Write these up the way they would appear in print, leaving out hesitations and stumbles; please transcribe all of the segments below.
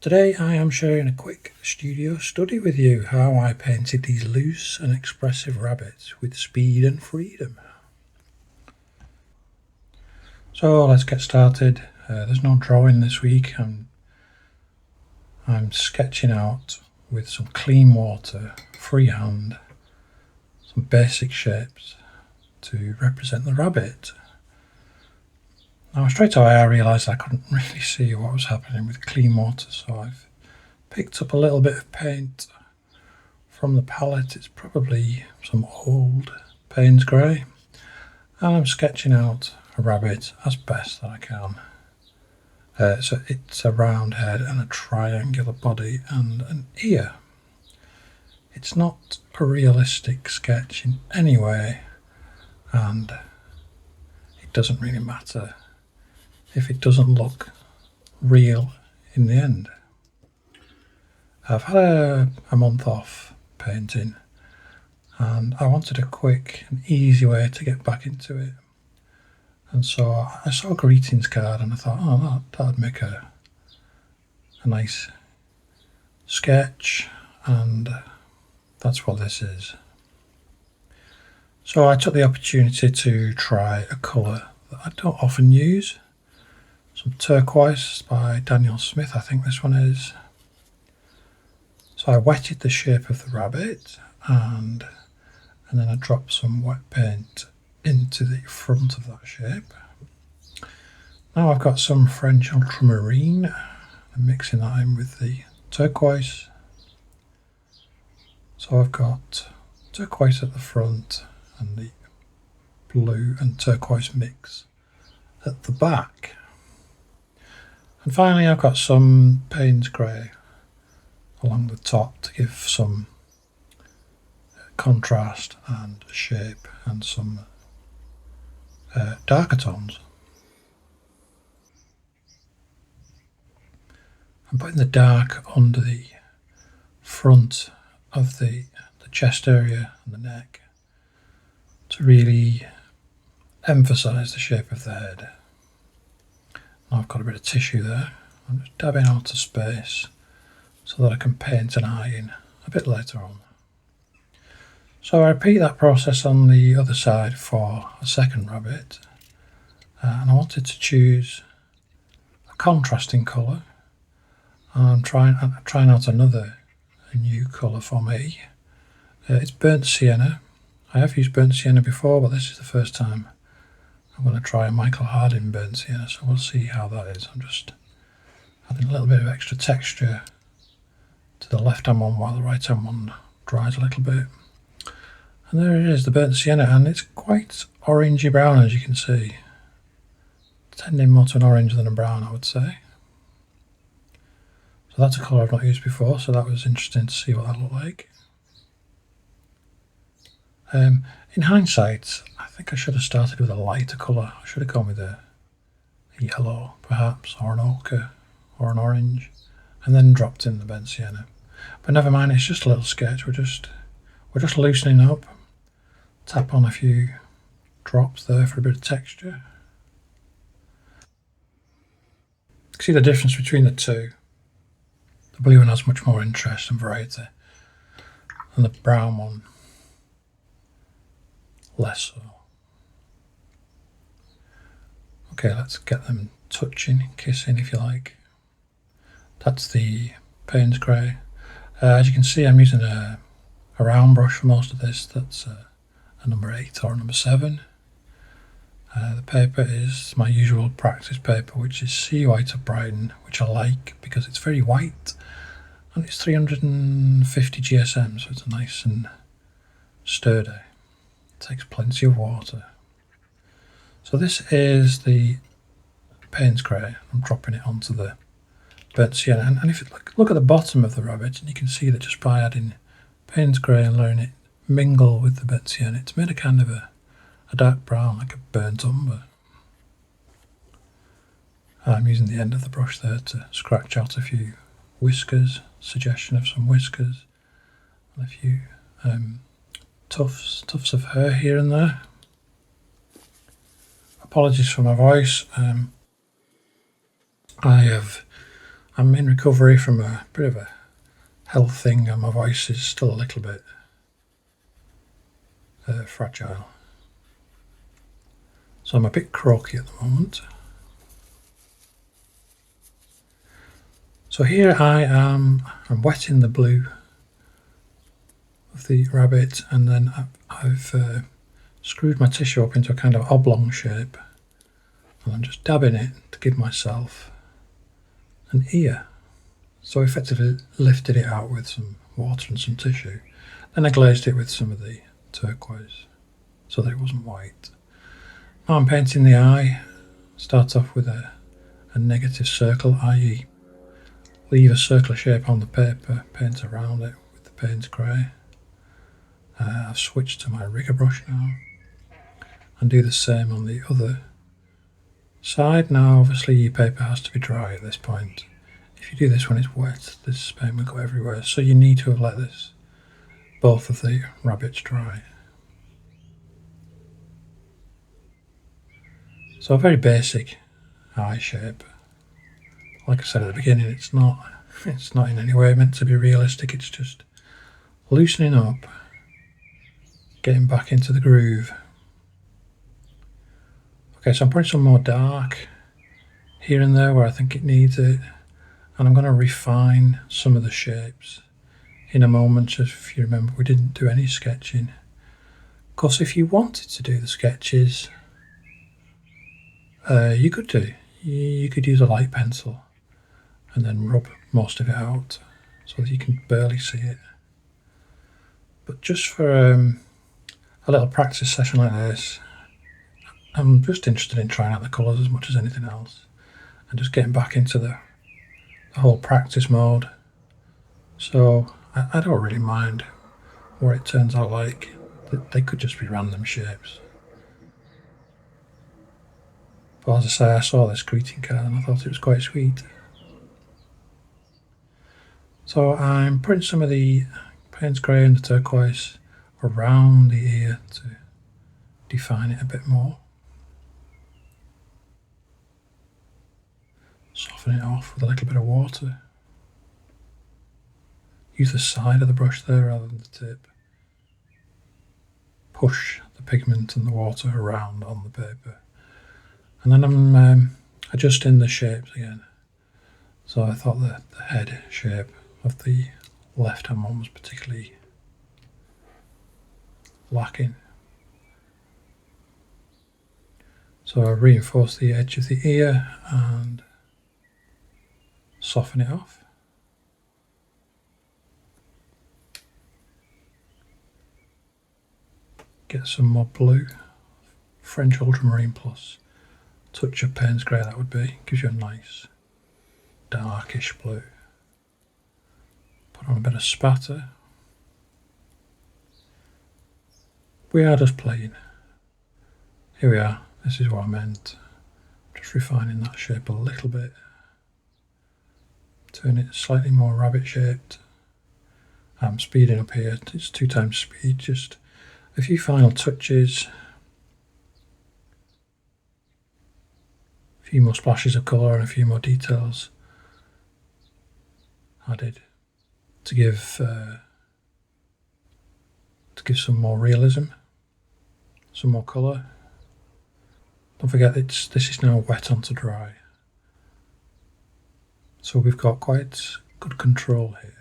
Today I am sharing a quick studio study with you how I painted these loose and expressive rabbits with speed and freedom. So let's get started. There's no drawing this week. I'm sketching out with some clean water, freehand, some basic shapes to represent the rabbit. Now straight away I realised I couldn't really see what was happening with clean water, so I've picked up a little bit of paint from the palette. It's probably some old Payne's grey, and I'm sketching out a rabbit as best that I can. So it's a round head and a triangular body and an ear. It's not a realistic sketch in any way, and it doesn't really matter if it doesn't look real in the end. I've had a month off painting, and I wanted a quick and easy way to get back into it. And so I saw a greetings card and I thought, oh, that'd make a nice sketch, and that's what this is. So I took the opportunity to try a colour that I don't often use, some turquoise by Daniel Smith, I think this one is. So I wetted the shape of the rabbit and then I dropped some wet paint into the front of that shape. Now I've got some French ultramarine. I'm mixing that in with the turquoise. So I've got turquoise at the front and the blue and turquoise mix at the back. And finally I've got some Payne's grey along the top to give some contrast and shape and some darker tones. I'm putting the dark under the front of the chest area and the neck to really emphasise the shape of the head. Now I've got a bit of tissue there. I'm just dabbing out of space so that I can paint an eye in a bit later on. So I repeat that process on the other side for a second rabbit, and I wanted to choose a contrasting colour. I'm trying out a new colour for me. It's burnt sienna. I have used burnt sienna before, but this is the first time I'm going to try a Michael Harding burnt sienna, so we'll see how that is. I'm just adding a little bit of extra texture to the left hand one while the right hand one dries a little bit. And there it is, the burnt sienna, and it's quite orangey brown, as you can see. Tending more to an orange than a brown, I would say. So that's a colour I've not used before, so that was interesting to see what that looked like. In hindsight, I think I should have started with a lighter colour. I should have gone with a yellow, perhaps, or an ochre, or an orange, and then dropped in the burnt sienna. But never mind, it's just a little sketch. We're just loosening up. Tap on a few drops there for a bit of texture. You can see the difference between the two. The blue one has much more interest and variety, and the brown one less so. Okay, let's get them touching, kissing if you like. That's the Payne's grey. As you can see, I'm using a round brush for most of this. That's a number 8 or a number 7. The paper is my usual practice paper, which is Sea White of Brighton, which I like because it's very white and it's 350 GSM, so it's nice and sturdy. It takes plenty of water. So this is the Payne's grey. I'm dropping it onto the burnt sienna, and if you look at the bottom of the rabbit, and you can see that just by adding Payne's grey and letting it mingle with the burnt sienna, it's made a kind of a dark brown, like a burnt umber. I'm using the end of the brush there to scratch out a few whiskers, suggestion of some whiskers, and a few tufts of hair here and there. Apologies for my voice. I'm in recovery from a bit of a health thing and my voice is still a little bit fragile. So I'm a bit croaky at the moment. So here I'm wetting the blue of the rabbit, and then I've screwed my tissue up into a kind of oblong shape, and I'm just dabbing it to give myself an ear. So I effectively lifted it out with some water and some tissue. Then I glazed it with some of the turquoise so that it wasn't white. Now I'm painting the eye. Start off with a negative circle, i.e. leave a circular shape on the paper, paint around it with the Payne's grey. I've switched to my rigger brush now and do the same on the other side. Now obviously your paper has to be dry at this point. If you do this when it's wet, this paint will go everywhere, so you need to have let both of the rabbits dry. So a very basic eye shape. Like I said at the beginning, it's not in any way meant to be realistic, it's just loosening up, getting back into the groove. Okay, so I'm putting some more dark here and there where I think it needs it, and I'm going to refine some of the shapes in a moment. If you remember, we didn't do any sketching. Of course, if you wanted to do the sketches, you could do. You could use a light pencil and then rub most of it out so that you can barely see it. But just for a little practice session like this, I'm just interested in trying out the colours as much as anything else, and just getting back into the whole practice mode. So I don't really mind what it turns out like. They could just be random shapes. But as I say, I saw this greeting card and I thought it was quite sweet. So I'm putting some of the Payne's grey and the turquoise around the ear to define it a bit more. Soften it off with a little bit of water. Use the side of the brush there rather than the tip. Push the pigment and the water around on the paper. And then I'm adjusting the shapes again. So I thought the head shape of the left hand one was particularly lacking. So I reinforce the edge of the ear and soften it off. Get some more blue, French ultramarine plus touch of Payne's grey, that would be. Gives you a nice darkish blue. Put on a bit of spatter. We are just playing. Here we are, this is what I meant. Just refining that shape a little bit. Turn it slightly more rabbit shaped. I'm speeding up here, it's 2 times speed, just a few final touches. A few more splashes of colour and a few more details added to give some more realism, some more colour. Don't forget this is now wet onto dry, so we've got quite good control here.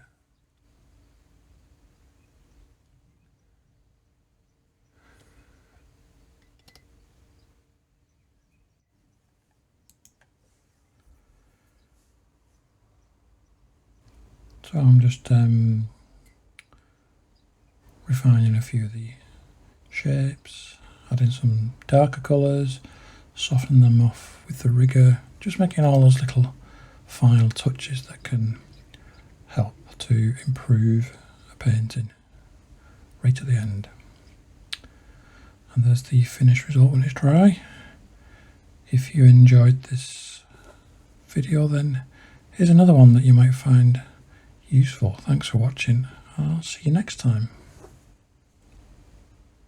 So I'm just refining a few of the shapes, adding some darker colours, softening them off with the rigger, just making all those little final touches that can help to improve a painting right at the end. And there's the finished result when it's dry. If you enjoyed this video, then here's another one that you might find useful. Thanks for watching. I'll see you next time.